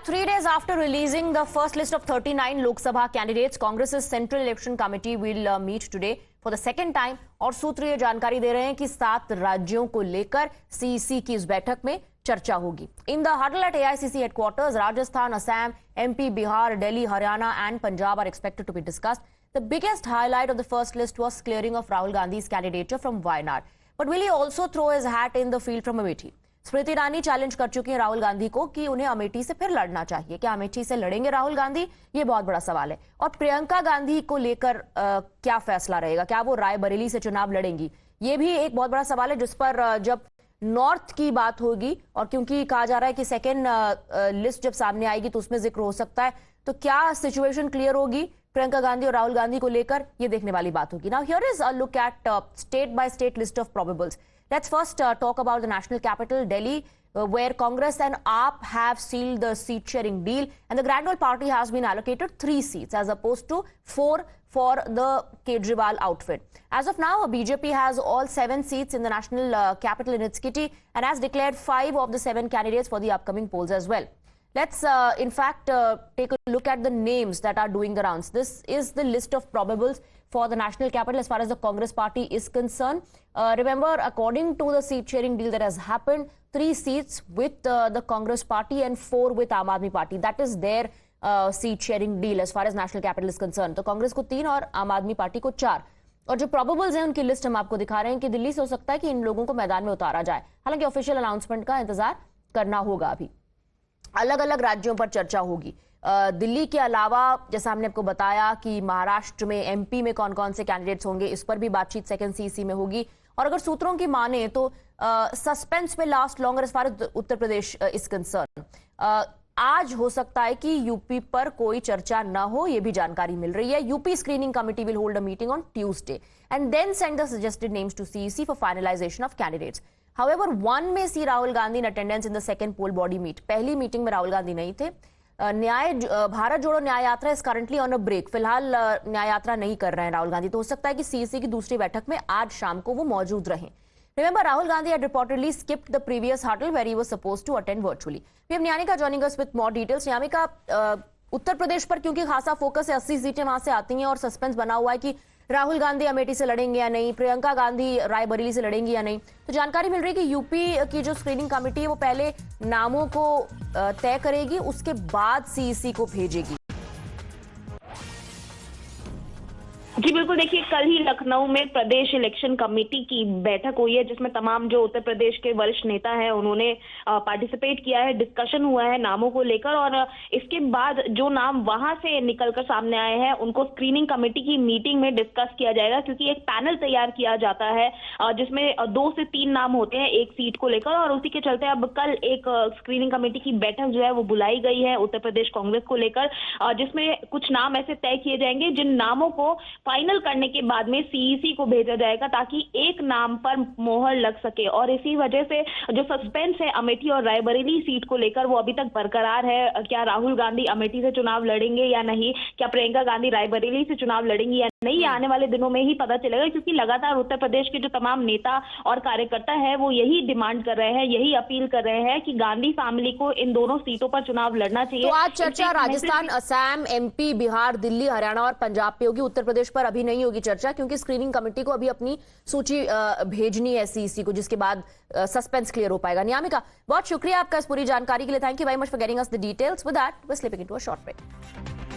3 days after releasing the first list of 39 Lok Sabha candidates, Congress's Central Election Committee will meet today for the second time और सूत्र ये जानकारी दे रहे हैं कि 7 राज्यों को लेकर सीईसी की इस बैठक में चर्चा होगी. In the huddle at AICC headquarters, Rajasthan, Assam, MP, Bihar, Delhi, Haryana and Punjab are expected to be discussed. The biggest highlight of the first list was clearing of Rahul Gandhi's candidature from Wayanad. But will he also throw his hat in the field from Amethi? Smriti Irani challenge कर चुकी हैं राहुल गांधी को कि उन्हें अमेठी से फिर लड़ना चाहिए. क्या अमेठी से लड़ेंगे राहुल गांधी? ये बहुत बड़ा सवाल है. और प्रियंका गांधी को लेकर क्या फैसला रहेगा? क्या वो रायबरेली से चुनाव लड़ेंगी? ये भी एक बहुत बड़ा सवाल है जिस पर जब नॉर्थ की बात होगी और क्योंकि कहा जा रहा है कि सेकेंड लिस्ट जब सामने आएगी तो उसमें जिक्र हो सकता है, तो क्या सिचुएशन क्लियर होगी प्रियंका गांधी और राहुल गांधी को लेकर, ये देखने वाली बात होगी. Now here is a look at state by state list of probables. Let's first talk about the national capital, Delhi, where Congress and AAP have sealed the seat-sharing deal, and the Grand Old Party has been allocated 3 seats as opposed to 4 for the Kejriwal outfit. As of now, BJP has all 7 seats in the national capital in its kitty and has declared 5 of the 7 candidates for the upcoming polls as well. Let's, in fact, take a look at the names that are doing the rounds. This is the list of probables for the national capital as far as the Congress party is concerned. Remember, according to the seat sharing deal that has happened, 3 seats with the Congress party and 4 with Aam Aadmi party. That is their seat sharing deal as far as national capital is concerned. तो कांग्रेस को 3 और आम आदमी party को 4. और जो probables हैं उनकी लिस्ट हम आपको दिखा रहे हैं कि दिल्ली से हो सकता है कि इन लोगों को मैदान में उतारा जाए. हालांकि ऑफिशियल अनाउंसमेंट का इंतजार करना होगा. अभी अलग अलग राज्यों पर चर्चा होगी. दिल्ली के अलावा जैसा हमने आपको बताया कि महाराष्ट्र में, एमपी में कौन कौन से कैंडिडेट्स होंगे, इस पर भी बातचीत सेकंड सीसी में होगी. और अगर सूत्रों की माने तो सस्पेंस में last longer as far as Uttar Pradesh is concern. आज हो सकता है कि यूपी पर कोई चर्चा ना हो, यह भी जानकारी मिल रही है. UP screening committee will hold a meeting on Tuesday and then send the suggested names to CEC for finalisation of candidates. However, one may see Rahul Gandhi in attendance in the second poll body meet. पहली meeting में राहुल गांधी नहीं थे. Bharat Jodo Nyay Yatra is currently on a break. फिलहाल न्याय यात्रा नहीं कर रहे हैं राहुल गांधी. तो हो सकता है कि सीईसी की दूसरी बैठक में आज शाम को वो मौजूद रहें. Remember, Rahul Gandhi had reportedly skipped the previous huddle where he was supposed to attend virtually. We have Nyamika joining us with more details. Nyamika, Uttar Pradesh पर क्योंकि खासा फोकस है, 80 सीटें वहां से आती हैं और सस्पेंस बना हुआ है कि राहुल गांधी अमेठी से लड़ेंगे या नहीं, प्रियंका गांधी रायबरेली से लड़ेंगी या नहीं. तो जानकारी मिल रही है कि यूपी की जो स्क्रीनिंग कमेटी है वो पहले नामों को तय करेगी, उसके बाद सीईसी को भेजेगी. जी बिल्कुल. देखिए, कल ही लखनऊ में प्रदेश इलेक्शन कमेटी की बैठक हुई है जिसमें तमाम जो उत्तर प्रदेश के वरिष्ठ नेता हैं उन्होंने पार्टिसिपेट किया है. डिस्कशन हुआ है नामों को लेकर और इसके बाद जो नाम वहां से निकलकर सामने आए हैं उनको स्क्रीनिंग कमेटी की मीटिंग में डिस्कस किया जाएगा, क्योंकि एक पैनल तैयार किया जाता है जिसमें 2 से 3 नाम होते हैं एक सीट को लेकर. और उसी के चलते अब कल एक स्क्रीनिंग कमेटी की बैठक जो है वो बुलाई गई है उत्तर प्रदेश कांग्रेस को लेकर, जिसमें कुछ नाम ऐसे तय किए जाएंगे जिन नामों को फाइनल करने के बाद में सीईसी को भेजा जाएगा ताकि एक नाम पर मोहर लग सके. और इसी वजह से जो सस्पेंस है अमेठी और रायबरेली सीट को लेकर वो अभी तक बरकरार है. क्या राहुल गांधी अमेठी से चुनाव लड़ेंगे या नहीं, क्या प्रियंका गांधी रायबरेली से चुनाव लड़ेंगी या नहीं, आने वाले दिनों में ही पता चलेगा, क्योंकि लगातार उत्तर प्रदेश के जो तमाम नेता और कार्यकर्ता है वो यही डिमांड कर रहे हैं, यही अपील कर रहे हैं कि गांधी फैमिली को इन दोनों सीटों पर चुनाव लड़ना चाहिए. तो आज चर्चा राजस्थान, असम, एमपी, बिहार, दिल्ली, हरियाणा और पंजाब पे होगी. उत्तर प्रदेश पर अभी नहीं होगी चर्चा क्योंकि स्क्रीनिंग कमेटी को अभी अपनी सूची भेजनी है सीईसी को, जिसके बाद सस्पेंस क्लियर हो पाएगा. नियामिका, बहुत शुक्रिया आपका इस पूरी जानकारी के लिए. Thank you very much for getting us the details. With that we are slipping into a short break.